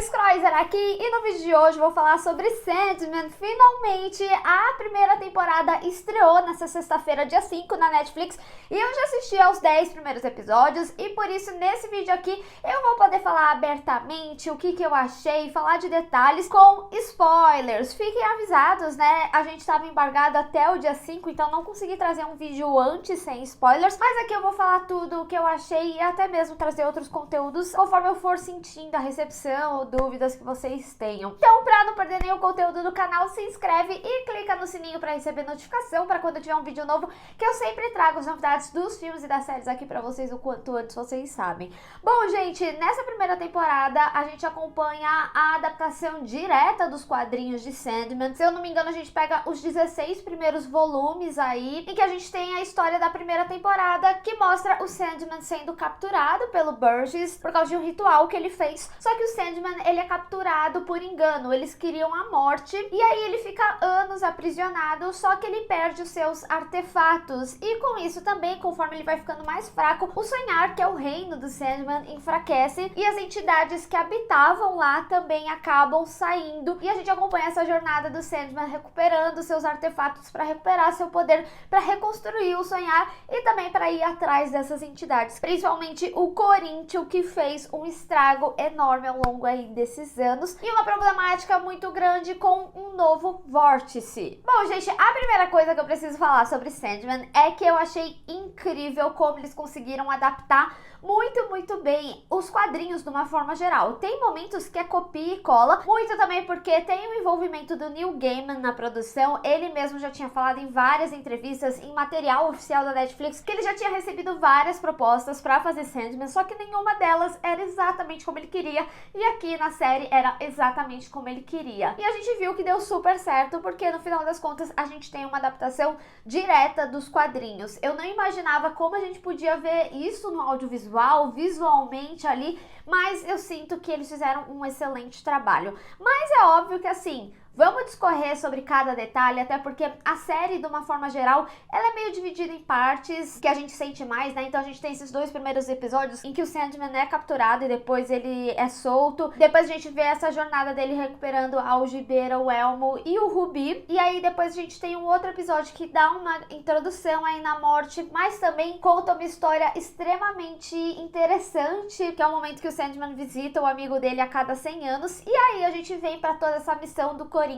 Scroizer aqui e no vídeo de hoje vou falar sobre Sandman. Finalmente a primeira temporada estreou nessa sexta-feira, dia 5, na Netflix, e eu já assisti aos 10 primeiros episódios e por isso nesse vídeo aqui eu vou poder falar abertamente o que eu achei, falar de detalhes com spoilers. Fiquem avisados, né? A gente estava embargado até o dia 5, então não consegui trazer um vídeo antes sem spoilers, mas aqui eu vou falar tudo o que eu achei e até mesmo trazer outros conteúdos conforme eu for sentindo a recepção ou dúvidas que vocês tenham. Então, para não perder nenhum conteúdo do canal, se inscreve e clica no sininho para receber notificação para quando tiver um vídeo novo, que eu sempre trago as novidades dos filmes e das séries aqui para vocês o quanto antes vocês sabem. Bom, gente, nessa primeira temporada a gente acompanha a adaptação direta dos quadrinhos de Sandman. Se eu não me engano, a gente pega os 16 primeiros volumes aí, em que a gente tem a história da primeira temporada, que mostra o Sandman sendo capturado pelo Burgess por causa de um ritual que ele fez. Só que o Sandman, ele é capturado por engano, eles queriam a morte, e aí ele fica anos aprisionado, só que ele perde os seus artefatos, e com isso também, conforme ele vai ficando mais fraco, o sonhar, que é o reino do Sandman, enfraquece, e as entidades que habitavam lá também acabam saindo, e a gente acompanha essa jornada do Sandman recuperando seus artefatos para recuperar seu poder, para reconstruir o sonhar e também para ir atrás dessas entidades, principalmente o Corinthians, que fez um estrago enorme ao longo aí desses anos, e uma problemática muito grande com um novo vórtice. Bom, gente, a primeira coisa que eu preciso falar sobre Sandman é que eu achei incrível como eles conseguiram adaptar muito bem os quadrinhos de uma forma geral. Tem momentos que é copia e cola, muito também porque tem o envolvimento do Neil Gaiman na produção. Ele mesmo já tinha falado em várias entrevistas, em material oficial da Netflix, que ele já tinha recebido várias propostas para fazer Sandman, só que nenhuma delas era exatamente como ele queria, e aqui na série era exatamente como ele queria. E a gente viu que deu super certo, porque no final das contas a gente tem uma adaptação direta dos quadrinhos. Eu não imaginava como a gente podia ver isso no audiovisual, visualmente ali, mas eu sinto que eles fizeram um excelente trabalho. Mas é óbvio que assim, vamos discorrer sobre cada detalhe, até porque a série, de uma forma geral, ela é meio dividida em partes que a gente sente mais, né? Então a gente tem esses dois primeiros episódios em que o Sandman é capturado e depois ele é solto. Depois a gente vê essa jornada dele recuperando a algibeira, o elmo e o rubi. E aí depois a gente tem um outro episódio que dá uma introdução aí na morte, mas também conta uma história extremamente interessante, que é o momento que o Sandman visita o amigo dele a cada 100 anos. E aí a gente vem pra toda essa missão do Corinthians,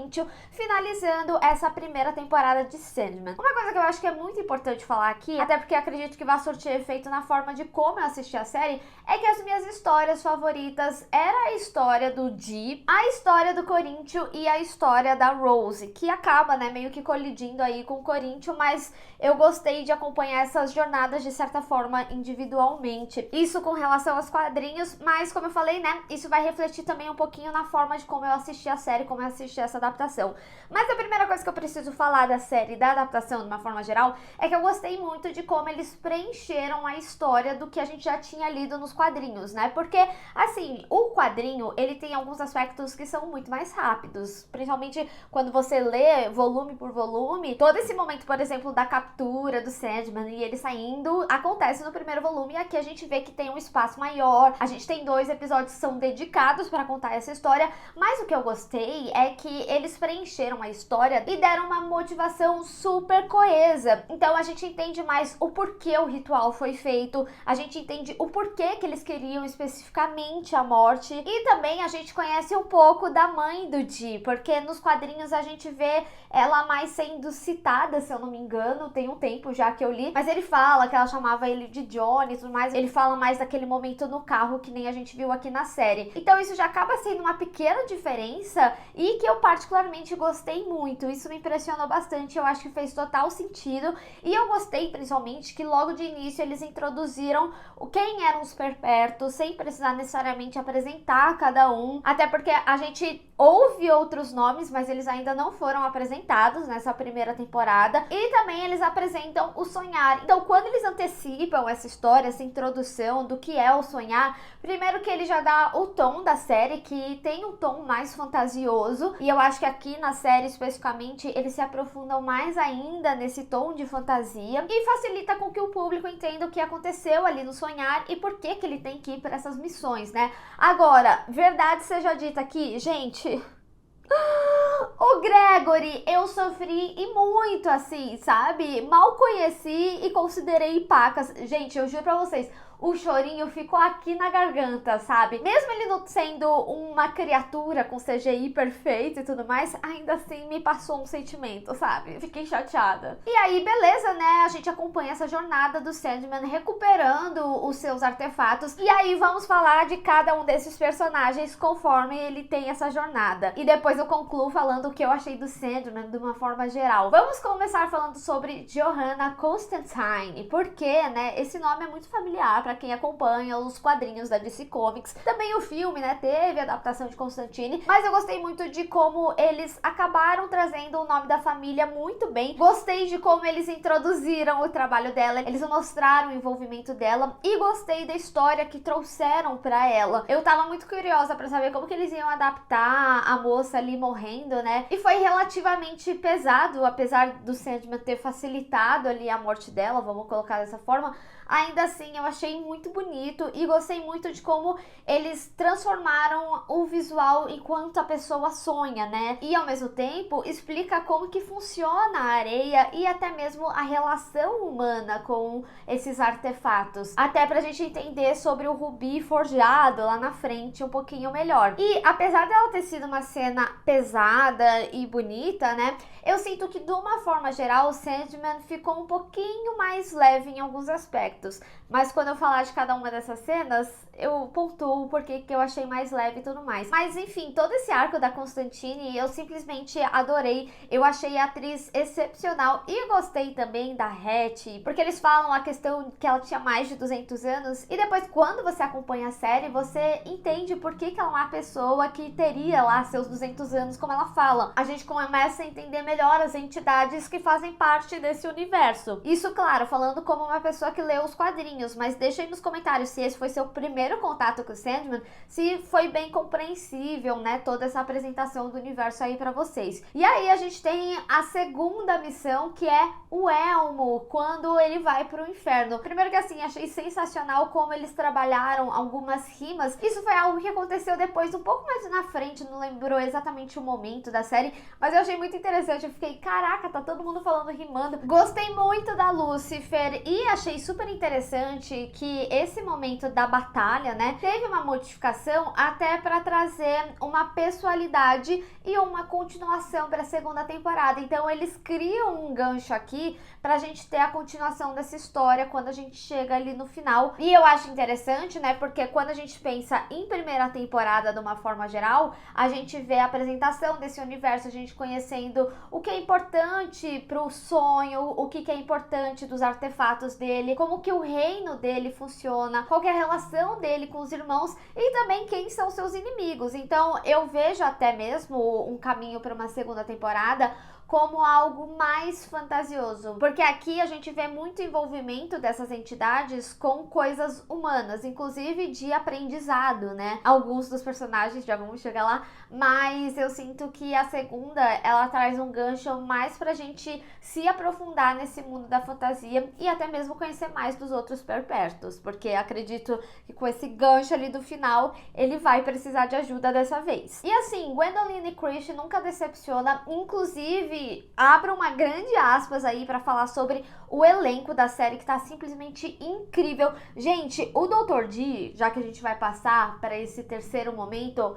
finalizando essa primeira temporada de Sandman. Uma coisa que eu acho que é muito importante falar aqui, até porque acredito que vai surtir efeito na forma de como eu assisti a série, é que as minhas histórias favoritas era a história do Dee, a história do Corinthians e a história da Rose, que acaba, né, meio que colidindo aí com o Corinthians, mas eu gostei de acompanhar essas jornadas de certa forma individualmente. Isso com relação aos quadrinhos, mas como eu falei, né, isso vai refletir também um pouquinho na forma de como eu assisti a série, como eu assisti essa adaptação. Mas a primeira coisa que eu preciso falar da série, da adaptação de uma forma geral, é que eu gostei muito de como eles preencheram a história do que a gente já tinha lido nos quadrinhos, né? Porque, assim, o quadrinho, ele tem alguns aspectos que são muito mais rápidos, principalmente quando você lê volume por volume. Todo esse momento, por exemplo, da captura do Sandman e ele saindo, acontece no primeiro volume, e aqui a gente vê que tem um espaço maior, a gente tem 2 episódios que são dedicados para contar essa história, mas o que eu gostei é que eles preencheram a história e deram uma motivação super coesa. Então a gente entende mais o porquê o ritual foi feito, a gente entende o porquê que eles queriam especificamente a morte, e também a gente conhece um pouco da mãe do Dee, porque nos quadrinhos a gente vê ela mais sendo citada, se eu não me engano, tem um tempo já que eu li, mas ele fala que ela chamava ele de Johnny e tudo mais, ele fala mais daquele momento no carro que nem a gente viu aqui na série. Então isso já acaba sendo uma pequena diferença e que eu particularmente gostei muito. Isso me impressionou bastante, eu acho que fez total sentido, e eu gostei principalmente que logo de início eles introduziram quem eram os perpétuos, sem precisar necessariamente apresentar cada um, até porque a gente ouve outros nomes, mas eles ainda não foram apresentados nessa primeira temporada, e também eles apresentam o sonhar. Então quando eles antecipam essa história, essa introdução do que é o sonhar, primeiro que ele já dá o tom da série, que tem um tom mais fantasioso, e eu acho que aqui na série, especificamente, eles se aprofundam mais ainda nesse tom de fantasia e facilita com que o público entenda o que aconteceu ali no sonhar e por que ele tem que ir para essas missões, né? Agora, verdade seja dita aqui, gente... O Gregory, eu sofri e muito assim, sabe? Mal conheci e considerei pacas. Gente, eu juro pra vocês, o chorinho ficou aqui na garganta, sabe? Mesmo ele não sendo uma criatura com CGI perfeito e tudo mais, ainda assim me passou um sentimento, sabe? Fiquei chateada. E aí, beleza, né? A gente acompanha essa jornada do Sandman recuperando os seus artefatos. E aí vamos falar de cada um desses personagens conforme ele tem essa jornada. E depois eu concluo falando o que eu achei do Sandman de uma forma geral. Vamos começar falando sobre Johanna Constantine, porque, né, esse nome é muito familiar pra quem acompanha os quadrinhos da DC Comics. Também o filme, né, teve a adaptação de Constantine, mas eu gostei muito de como eles acabaram trazendo o nome da família muito bem. Gostei de como eles introduziram o trabalho dela, eles mostraram o envolvimento dela e gostei da história que trouxeram pra ela. Eu tava muito curiosa pra saber como que eles iam adaptar a moça ali morrendo, né? E foi relativamente pesado, apesar do Sandman ter facilitado ali a morte dela, vamos colocar dessa forma. Ainda assim, eu achei muito bonito e gostei muito de como eles transformaram o visual enquanto a pessoa sonha, né? E ao mesmo tempo, explica como que funciona a areia e até mesmo a relação humana com esses artefatos. Até pra gente entender sobre o rubi forjado lá na frente um pouquinho melhor. E apesar dela ter sido uma cena pesada e bonita, né? Eu sinto que de uma forma geral o Sandman ficou um pouquinho mais leve em alguns aspectos. Mas quando eu falar de cada uma dessas cenas, eu pontuo porque que eu achei mais leve e tudo mais. Mas enfim, todo esse arco da Constantine eu simplesmente adorei. Eu achei a atriz excepcional e gostei também da Hattie, porque eles falam a questão que ela tinha mais de 200 anos e depois quando você acompanha a série, você entende por que ela é uma pessoa que teria lá seus 200 anos, como ela fala. A gente começa a entender melhor as entidades que fazem parte desse universo. Isso, claro, falando como uma pessoa que leu os quadrinhos, mas deixa aí nos comentários se esse foi seu primeiro contato com o Sandman, se foi bem compreensível, né, toda essa apresentação do universo aí pra vocês. E aí a gente tem a segunda missão, que é o Elmo, quando ele vai pro inferno. Primeiro que assim, achei sensacional como eles trabalharam algumas rimas. Isso foi algo que aconteceu depois, um pouco mais na frente, não lembrou exatamente o momento da série, mas eu achei muito interessante. Eu fiquei, caraca, tá todo mundo falando rimando. Gostei muito da Lucifer e achei super interessante que esse momento da batalha, né, teve uma modificação até para trazer uma pessoalidade e uma continuação para a segunda temporada. Então eles criam um gancho aqui pra gente ter a continuação dessa história quando a gente chega ali no final. E eu acho interessante, né, porque quando a gente pensa em primeira temporada de uma forma geral, a gente vê a apresentação desse universo, a gente conhecendo o que é importante pro sonho, o que é importante dos artefatos dele, como que o reino dele funciona, qual que é a relação dele com os irmãos e também quem são seus inimigos. Então eu vejo até mesmo um caminho para uma segunda temporada como algo mais fantasioso, porque aqui a gente vê muito envolvimento dessas entidades com coisas humanas, inclusive de aprendizado, né? Alguns dos personagens, já vamos chegar lá, mas eu sinto que a segunda, ela traz um gancho mais pra gente se aprofundar nesse mundo da fantasia e até mesmo conhecer mais dos outros perpétuos, porque acredito que com esse gancho ali do final, ele vai precisar de ajuda dessa vez. E assim, Gwendoline Christie nunca decepciona, inclusive abro uma grande aspas aí pra falar sobre o elenco da série, que tá simplesmente incrível. Gente, o Dr. D, já que a gente vai passar para esse terceiro momento,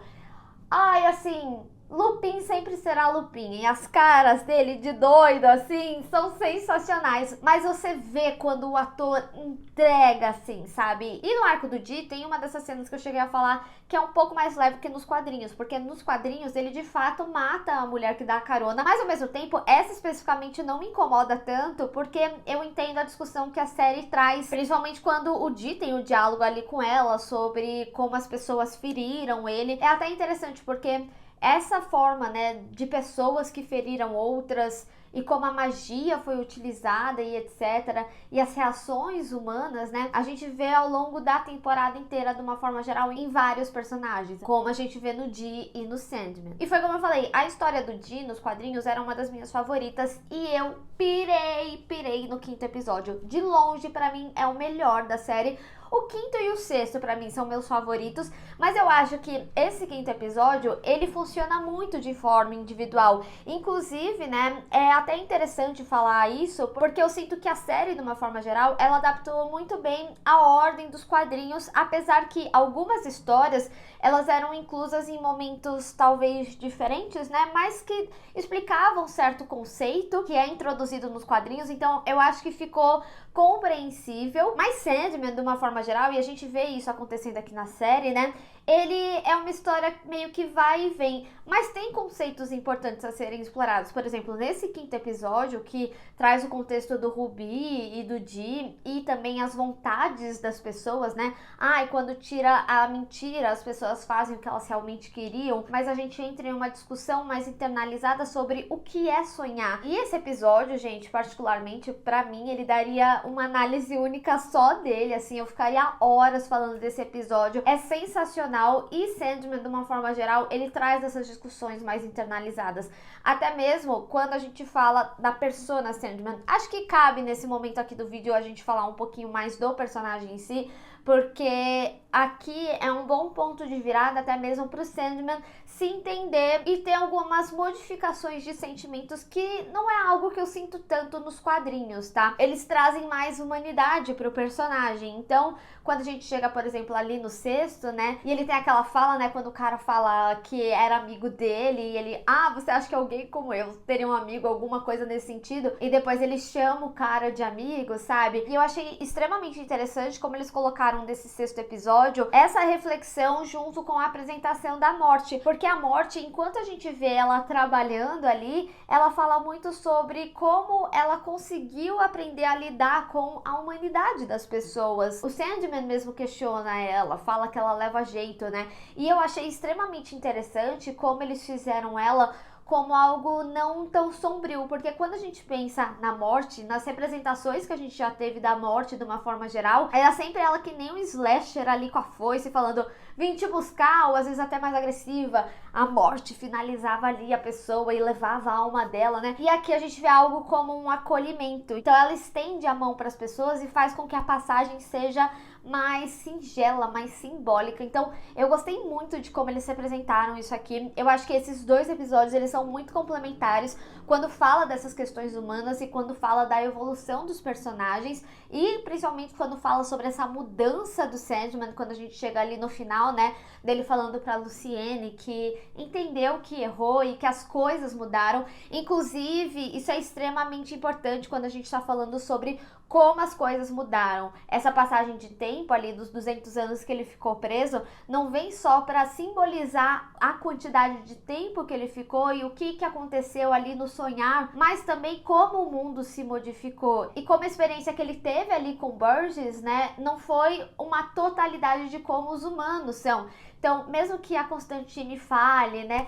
ai, assim, Lupin sempre será Lupin, e as caras dele de doido, assim, são sensacionais, mas você vê quando o ator entrega, assim, sabe? E no arco do Dee tem uma dessas cenas que eu cheguei a falar que é um pouco mais leve que nos quadrinhos, porque nos quadrinhos ele de fato mata a mulher que dá a carona, mas ao mesmo tempo essa especificamente não me incomoda tanto, porque eu entendo a discussão que a série traz, principalmente quando o Dee tem o diálogo ali com ela sobre como as pessoas feriram ele. É até interessante porque essa forma, né, de pessoas que feriram outras e como a magia foi utilizada e etc. E as reações humanas, né, a gente vê ao longo da temporada inteira de uma forma geral em vários personagens, como a gente vê no Dee e no Sandman. E foi como eu falei, a história do Dee nos quadrinhos era uma das minhas favoritas e eu pirei no quinto episódio. De longe, pra mim, é o melhor da série. O quinto e o sexto, pra mim, são meus favoritos, mas eu acho que esse quinto episódio, ele funciona muito de forma individual. Inclusive, né, é até interessante falar isso, porque eu sinto que a série, de uma forma geral, ela adaptou muito bem a ordem dos quadrinhos, apesar que algumas histórias, elas eram inclusas em momentos talvez diferentes, né, mas que explicavam certo conceito que é introduzido nos quadrinhos, então eu acho que ficou compreensível. Mas Sandman, de uma forma geral, e a gente vê isso acontecendo aqui na série, né, ele é uma história meio que vai e vem, mas tem conceitos importantes a serem explorados. Por exemplo, nesse quinto episódio, que traz o contexto do Ruby e do Dee, e também as vontades das pessoas, né? E quando tira a mentira, as pessoas fazem o que elas realmente queriam, mas a gente entra em uma discussão mais internalizada sobre o que é sonhar. E esse episódio, gente, particularmente, pra mim, ele daria uma análise única só dele, assim, eu ficaria horas falando desse episódio. É sensacional. E Sandman, de uma forma geral, ele traz essas discussões mais internalizadas. Até mesmo quando a gente fala da persona Sandman. Acho que cabe nesse momento aqui do vídeo a gente falar um pouquinho mais do personagem em si, porque aqui é um bom ponto de virada até mesmo pro Sandman se entender e ter algumas modificações de sentimentos que não é algo que eu sinto tanto nos quadrinhos, tá? Eles trazem mais humanidade pro personagem. Então, quando a gente chega, por exemplo, ali no sexto, né, e ele tem aquela fala, né, quando o cara fala que era amigo dele e ele, você acha que alguém como eu teria um amigo, alguma coisa nesse sentido? E depois ele chama o cara de amigo, sabe? E eu achei extremamente interessante como eles colocaram desse sexto episódio essa reflexão junto com a apresentação da morte, porque a morte, enquanto a gente vê ela trabalhando ali, ela fala muito sobre como ela conseguiu aprender a lidar com a humanidade das pessoas. O Sandman mesmo questiona ela, fala que ela leva jeito, né? E eu achei extremamente interessante como eles fizeram ela como algo não tão sombrio, porque quando a gente pensa na morte, nas representações que a gente já teve da morte de uma forma geral, era sempre ela que nem um slasher ali com a foice falando, vim te buscar, ou às vezes até mais agressiva. A morte finalizava ali a pessoa e levava a alma dela, né? E aqui a gente vê algo como um acolhimento. Então ela estende a mão para as pessoas e faz com que a passagem seja mais singela, mais simbólica. Então eu gostei muito de como eles representaram isso aqui. Eu acho que esses dois episódios, eles são muito complementares quando fala dessas questões humanas e quando fala da evolução dos personagens e principalmente quando fala sobre essa mudança do Sandman, quando a gente chega ali no final, né, dele falando pra Luciene que entendeu que errou e que as coisas mudaram. Inclusive, isso é extremamente importante quando a gente tá falando sobre como as coisas mudaram. Essa passagem de tempo ali dos 200 anos que ele ficou preso não vem só para simbolizar a quantidade de tempo que ele ficou e o que aconteceu ali no sonhar, mas também como o mundo se modificou e como a experiência que ele teve ali com Burgess, né, não foi uma totalidade de como os humanos são. Então, mesmo que a Constantine fale, né,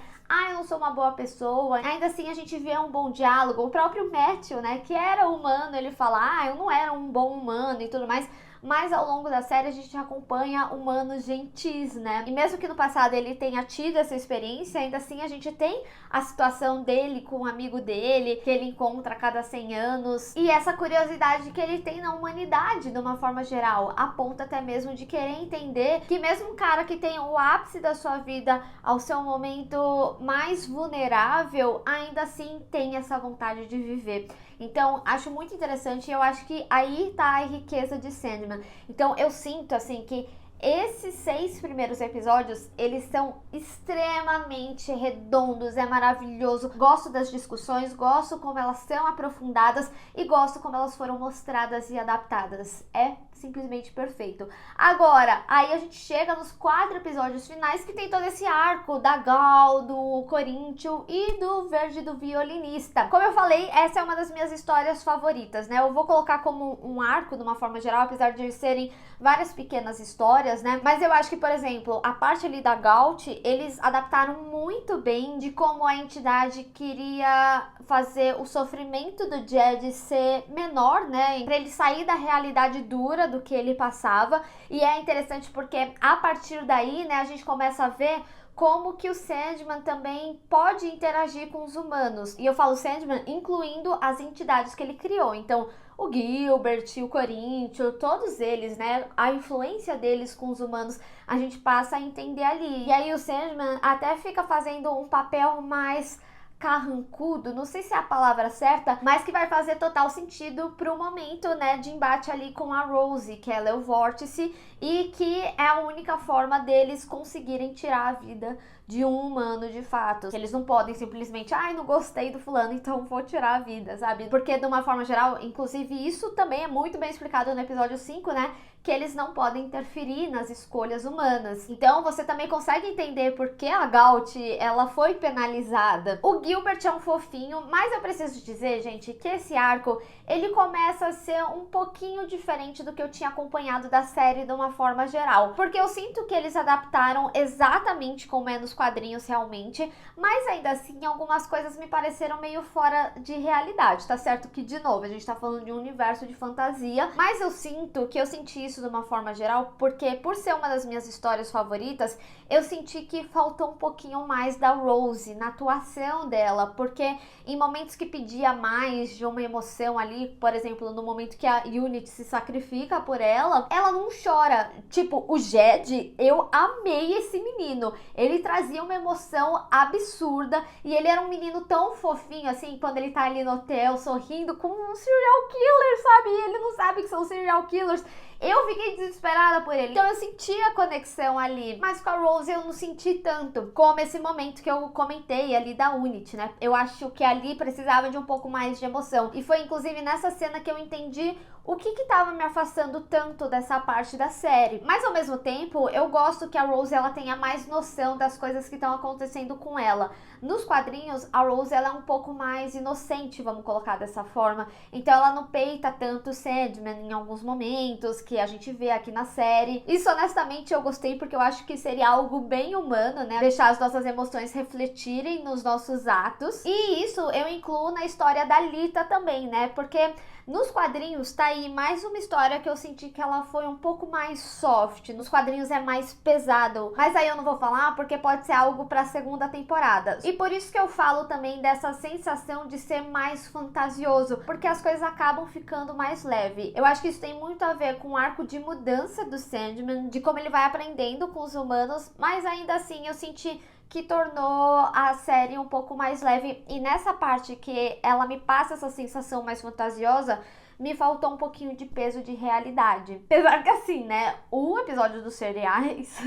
eu não sou uma boa pessoa, ainda assim a gente vê um bom diálogo. O próprio Matthew, né, que era humano, ele fala, eu não era um bom humano e tudo mais. Mas ao longo da série a gente acompanha humanos gentis, né? E mesmo que no passado ele tenha tido essa experiência, ainda assim a gente tem a situação dele com um amigo dele, que ele encontra a cada 100 anos. E essa curiosidade que ele tem na humanidade, de uma forma geral, a ponto até mesmo de querer entender que mesmo um cara que tem o ápice da sua vida ao seu momento mais vulnerável, ainda assim tem essa vontade de viver. Então, acho muito interessante e eu acho que aí tá a riqueza de Sandman. Então, eu sinto, assim, que esses 6 primeiros episódios, eles são extremamente redondos, é maravilhoso. Gosto das discussões, gosto como elas são aprofundadas e gosto como elas foram mostradas e adaptadas. É simplesmente perfeito. Agora, aí a gente chega nos 4 episódios finais que tem todo esse arco da Gal, do Corinthians e do Verde do violinista. Como eu falei, essa é uma das minhas histórias favoritas, né? Eu vou colocar como um arco, de uma forma geral, apesar de serem várias pequenas histórias, né? Mas eu acho que, por exemplo, a parte ali da Gault, eles adaptaram muito bem de como a entidade queria fazer o sofrimento do Jed ser menor, né? Pra ele sair da realidade dura do que ele passava. E é interessante porque a partir daí, né, a gente começa a ver como que o Sandman também pode interagir com os humanos. E eu falo Sandman incluindo as entidades que ele criou. Então, o Gilbert, o Corinthians, todos eles, né? A influência deles com os humanos, a gente passa a entender ali. E aí o Sandman até fica fazendo um papel mais carrancudo, não sei se é a palavra certa, mas que vai fazer total sentido pro momento, né, de embate ali com a Rose, que ela é o vórtice e que é a única forma deles conseguirem tirar a vida de um humano de fato. Eles não podem simplesmente, ai, não gostei do fulano, então vou tirar a vida, sabe? Porque de uma forma geral, inclusive isso também é muito bem explicado no episódio 5, né? Que eles não podem interferir nas escolhas humanas. Então você também consegue entender por que a Gault, ela foi penalizada. O Gilbert é um fofinho, mas eu preciso dizer, gente, que esse arco, ele começa a ser um pouquinho diferente do que eu tinha acompanhado da série de uma forma geral. Porque eu sinto que eles adaptaram exatamente como é nos quadrinhos realmente, mas ainda assim algumas coisas me pareceram meio fora de realidade. Tá certo que, de novo, a gente tá falando de um universo de fantasia, mas eu sinto que eu senti isso de uma forma geral, porque por ser uma das minhas histórias favoritas, eu senti que faltou um pouquinho mais da Rose na atuação dela, porque em momentos que pedia mais de uma emoção ali, por exemplo, no momento que a Unity se sacrifica por ela, ela não chora. Tipo, o Jed, eu amei esse menino. Ele trazia uma emoção absurda e ele era um menino tão fofinho, assim, quando ele tá ali no hotel sorrindo com um serial killer, sabe? E ele não sabe que são serial killers. Eu fiquei desesperada por ele. Então eu senti a conexão ali. Mas com a Rose eu não senti tanto. Como esse momento que eu comentei ali da Unity, né? Eu acho que ali precisava de um pouco mais de emoção. E foi inclusive nessa cena que eu entendi o que tava me afastando tanto dessa parte da série. Mas ao mesmo tempo, eu gosto que a Rose ela tenha mais noção das coisas que estão acontecendo com ela. Nos quadrinhos, a Rose ela é um pouco mais inocente, vamos colocar dessa forma. Então ela não peita tanto o Sandman em alguns momentos, que a gente vê aqui na série. Isso honestamente eu gostei porque eu acho que seria algo bem humano, né? Deixar as nossas emoções refletirem nos nossos atos. E isso eu incluo na história da Lita também, né? Porque nos quadrinhos tá aí mais uma história que eu senti que ela foi um pouco mais soft. Nos quadrinhos é mais pesado. Mas aí eu não vou falar porque pode ser algo pra segunda temporada. E por isso que eu falo também dessa sensação de ser mais fantasioso. Porque as coisas acabam ficando mais leve. Eu acho que isso tem muito a ver com o arco de mudança do Sandman. De como ele vai aprendendo com os humanos. Mas ainda assim eu senti que tornou a série um pouco mais leve. E nessa parte que ela me passa essa sensação mais fantasiosa, me faltou um pouquinho de peso de realidade. Apesar que assim, né, o episódio dos cereais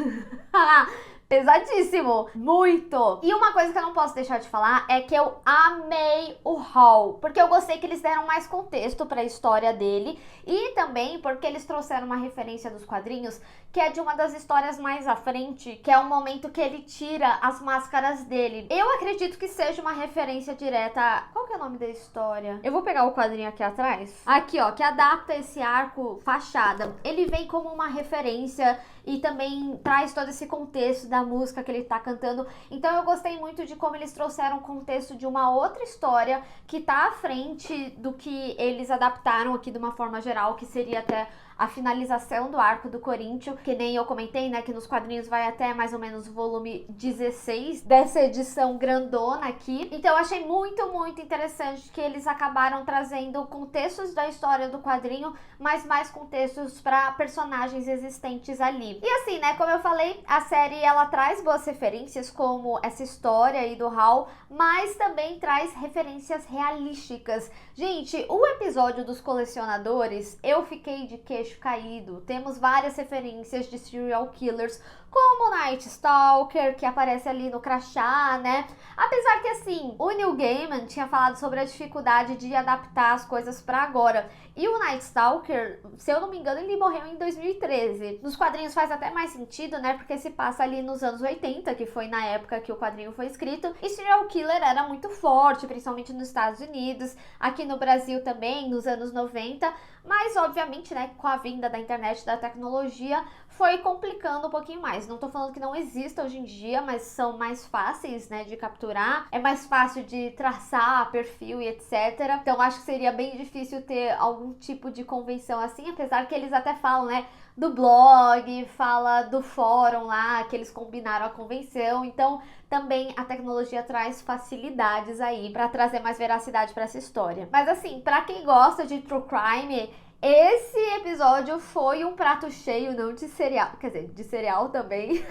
pesadíssimo, muito. E uma coisa que eu não posso deixar de falar é que eu amei o Hall, porque eu gostei que eles deram mais contexto para a história dele e também porque eles trouxeram uma referência dos quadrinhos que é de uma das histórias mais à frente, que é o momento que ele tira as máscaras dele. Eu acredito que seja uma referência direta. Qual que é o nome da história? Eu vou pegar o quadrinho aqui atrás. Aqui, ó, que adapta esse arco Fachada. Ele vem como uma referência e também traz todo esse contexto da música que ele tá cantando. Então eu gostei muito de como eles trouxeram o contexto de uma outra história que tá à frente do que eles adaptaram aqui de uma forma geral, que seria até a finalização do arco do Corinthians, que nem eu comentei, né, que nos quadrinhos vai até mais ou menos o volume 16 dessa edição grandona aqui. Então eu achei muito, muito interessante que eles acabaram trazendo contextos da história do quadrinho, mas mais contextos para personagens existentes ali. E assim, né, como eu falei, a série ela traz boas referências, como essa história aí do Hal, mas também traz referências realísticas. Gente, o episódio dos colecionadores, eu fiquei de queixo caído. Temos várias referências de serial killers como Night Stalker, que aparece ali no crachá, né? Apesar que, assim, o Neil Gaiman tinha falado sobre a dificuldade de adaptar as coisas pra agora. E o Night Stalker, se eu não me engano, ele morreu em 2013. Nos quadrinhos faz até mais sentido, né? Porque se passa ali nos anos 80, que foi na época que o quadrinho foi escrito. E serial killer era muito forte, principalmente nos Estados Unidos, aqui no Brasil também, nos anos 90. Mas, obviamente, né, com a vinda da internet, da tecnologia, foi complicando um pouquinho mais. Não tô falando que não exista hoje em dia, mas são mais fáceis, né, de capturar. É mais fácil de traçar perfil e etc. Então, acho que seria bem difícil ter algum tipo de convenção assim, apesar que eles até falam, né, do blog, fala do fórum lá, que eles combinaram a convenção. Então, também a tecnologia traz facilidades aí para trazer mais veracidade para essa história. Mas assim, para quem gosta de true crime, esse episódio foi um prato cheio, não de cereal, quer dizer, de cereal também.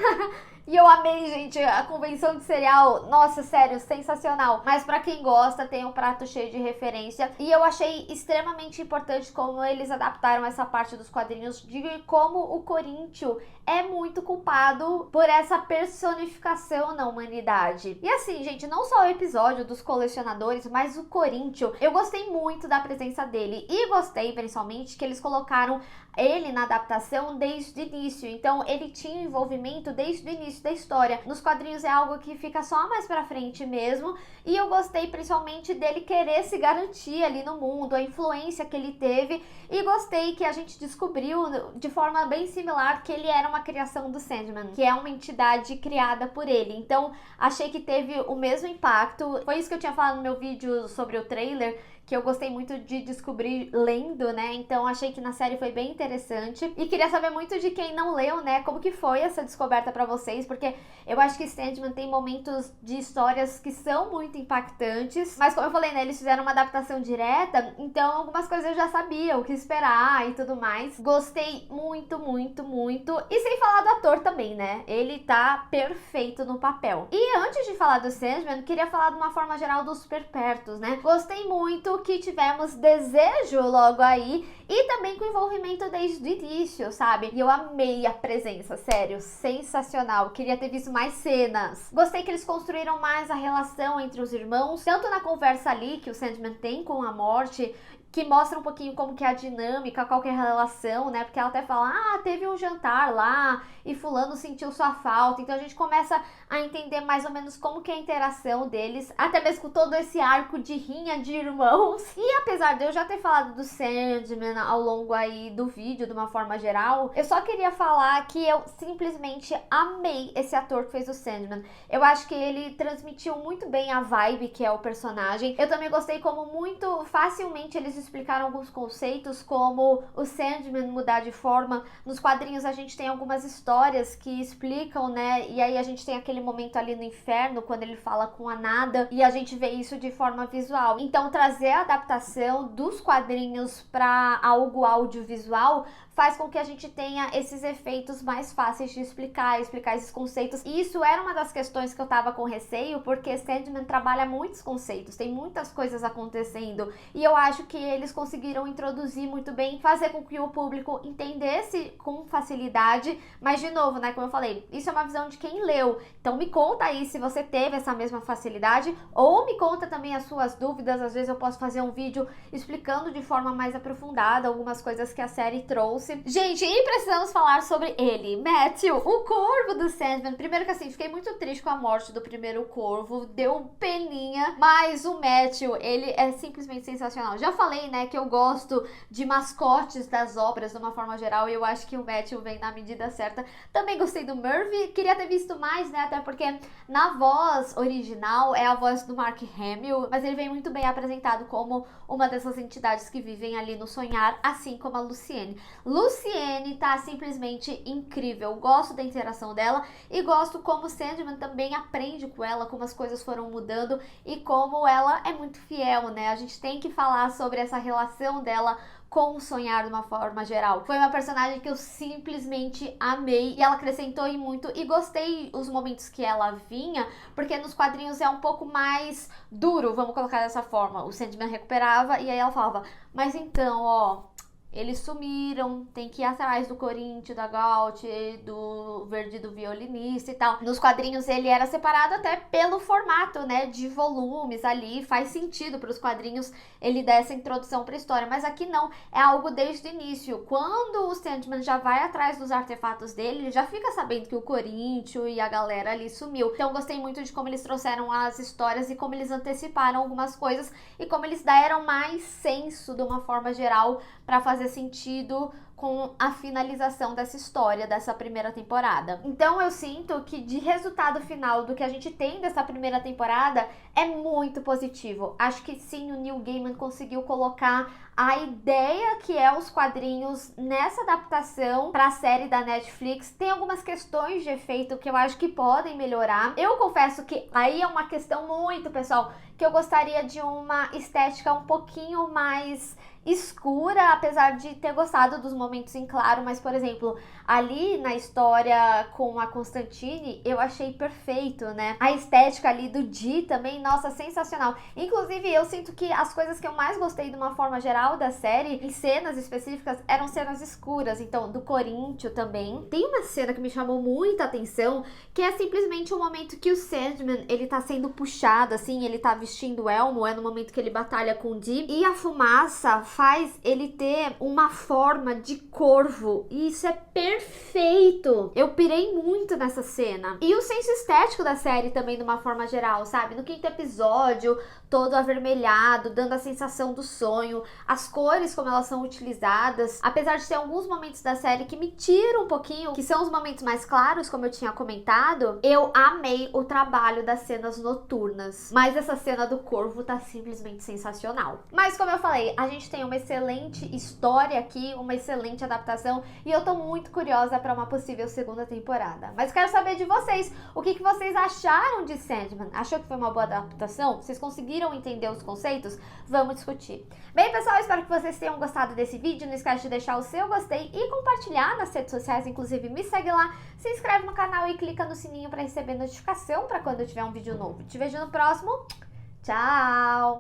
E eu amei, gente, a convenção de cereal, nossa, sério, sensacional. Mas pra quem gosta, tem um prato cheio de referência. E eu achei extremamente importante como eles adaptaram essa parte dos quadrinhos, de como o Corinthians é muito culpado por essa personificação na humanidade. E assim, gente, não só o episódio dos colecionadores, mas o Corinthians, eu gostei muito da presença dele. E gostei, principalmente, que eles colocaram ele na adaptação desde o início. Então, ele tinha envolvimento desde o início da história. Nos quadrinhos é algo que fica só mais pra frente mesmo. E eu gostei principalmente dele querer se garantir ali no mundo, a influência que ele teve. E gostei que a gente descobriu de forma bem similar que ele era uma criação do Sandman, que é uma entidade criada por ele. Então, achei que teve o mesmo impacto. Foi isso que eu tinha falado no meu vídeo sobre o trailer, que eu gostei muito de descobrir lendo, né? Então achei que na série foi bem interessante. E queria saber muito de quem não leu, né? Como que foi essa descoberta pra vocês, porque eu acho que Sandman tem momentos de histórias que são muito impactantes. Mas como eu falei, né? Eles fizeram uma adaptação direta, então algumas coisas eu já sabia o que esperar e tudo mais. Gostei muito, muito, muito. E sem falar do ator também, né? Ele tá perfeito no papel. E antes de falar do Sandman, queria falar de uma forma geral dos Perpétuos, né? Gostei muito que tivemos desejo logo aí e também com envolvimento desde o início, sabe? E eu amei a presença, sério, sensacional. Queria ter visto mais cenas. Gostei que eles construíram mais a relação entre os irmãos, tanto na conversa ali que o Sandman tem com a morte, que mostra um pouquinho como que é a dinâmica, qual que é a relação, né? Porque ela até fala, teve um jantar lá e fulano sentiu sua falta. Então a gente começa a entender mais ou menos como que é a interação deles, até mesmo com todo esse arco de rinha de irmãos. E apesar de eu já ter falado do Sandman ao longo aí do vídeo, de uma forma geral, eu só queria falar que eu simplesmente amei esse ator que fez o Sandman. Eu acho que ele transmitiu muito bem a vibe que é o personagem. Eu também gostei como muito facilmente eles explicaram alguns conceitos, como o Sandman mudar de forma. Nos quadrinhos a gente tem algumas histórias que explicam, né? E aí a gente tem aquele momento ali no inferno, quando ele fala com a Nada, e a gente vê isso de forma visual. Então trazer a adaptação dos quadrinhos para algo audiovisual faz com que a gente tenha esses efeitos mais fáceis de explicar esses conceitos. E isso era uma das questões que eu tava com receio, porque Sandman trabalha muitos conceitos, tem muitas coisas acontecendo, e eu acho que eles conseguiram introduzir muito bem, fazer com que o público entendesse com facilidade. Mas de novo, né, como eu falei, isso é uma visão de quem leu. Então me conta aí se você teve essa mesma facilidade, ou me conta também as suas dúvidas. Às vezes eu posso fazer um vídeo explicando de forma mais aprofundada algumas coisas que a série trouxe. Gente, e precisamos falar sobre ele, Matthew, o corvo do Sandman. Primeiro que assim, fiquei muito triste com a morte do primeiro corvo, deu peninha, mas o Matthew, ele é simplesmente sensacional. Já falei, né, que eu gosto de mascotes das obras de uma forma geral, e eu acho que o Matthew vem na medida certa. Também gostei do Murphy, queria ter visto mais, né, até porque na voz original é a voz do Mark Hamill, mas ele vem muito bem apresentado como uma dessas entidades que vivem ali no sonhar, assim como a Lucienne. Lucienne tá simplesmente incrível, gosto da interação dela e gosto como o Sandman também aprende com ela, como as coisas foram mudando e como ela é muito fiel, né? A gente tem que falar sobre essa relação dela com o sonhar de uma forma geral. Foi uma personagem que eu simplesmente amei e ela acrescentou em muito, e gostei os momentos que ela vinha, porque nos quadrinhos é um pouco mais duro, vamos colocar dessa forma. O Sandman recuperava e aí ela falava, mas então, ó, eles sumiram, tem que ir atrás do Corinthians, da Gaut, do Verde, do violinista e tal. Nos quadrinhos ele era separado até pelo formato, né, de volumes ali, faz sentido para os quadrinhos ele dar essa introdução para a história, mas aqui não, é algo desde o início. Quando o Sandman já vai atrás dos artefatos dele, ele já fica sabendo que o Corinthians e a galera ali sumiu. Então gostei muito de como eles trouxeram as histórias e como eles anteciparam algumas coisas e como eles deram mais senso de uma forma geral para fazer sentido com a finalização dessa história, dessa primeira temporada. Então eu sinto que de resultado final do que a gente tem dessa primeira temporada é muito positivo. Acho que sim, o Neil Gaiman conseguiu colocar a ideia que é os quadrinhos nessa adaptação para a série da Netflix. Tem algumas questões de efeito que eu acho que podem melhorar. Eu confesso que aí é uma questão muito pessoal, que eu gostaria de uma estética um pouquinho mais escura, apesar de ter gostado dos momentos em claro, mas, por exemplo, ali na história com a Constantine, eu achei perfeito, né? A estética ali do Dee também, nossa, sensacional. Inclusive, eu sinto que as coisas que eu mais gostei de uma forma geral da série, em cenas específicas, eram cenas escuras, então, do Corinthians também. Tem uma cena que me chamou muita atenção, que é simplesmente o momento que o Sandman, ele tá sendo puxado, assim, ele tá vestindo o elmo, é no momento que ele batalha com o Dee, e a fumaça faz ele ter uma forma de corvo, e isso é perfeito. Eu pirei muito nessa cena. E o senso estético da série também, de uma forma geral, sabe? No quinto episódio, todo avermelhado, dando a sensação do sonho, as cores como elas são utilizadas, apesar de ter alguns momentos da série que me tiram um pouquinho, que são os momentos mais claros, como eu tinha comentado, eu amei o trabalho das cenas noturnas, mas essa cena do corvo tá simplesmente sensacional. Mas como eu falei, a gente tem uma excelente história aqui, uma excelente adaptação, e eu tô muito curiosa para uma possível segunda temporada. Mas quero saber de vocês, o que vocês acharam de Sandman? Achou que foi uma boa adaptação? Vocês conseguiram entender os conceitos? Vamos discutir. Bem, pessoal, espero que vocês tenham gostado desse vídeo. Não esquece de deixar o seu gostei e compartilhar nas redes sociais, inclusive me segue lá, se inscreve no canal e clica no sininho para receber notificação para quando eu tiver um vídeo novo. Te vejo no próximo. Tchau!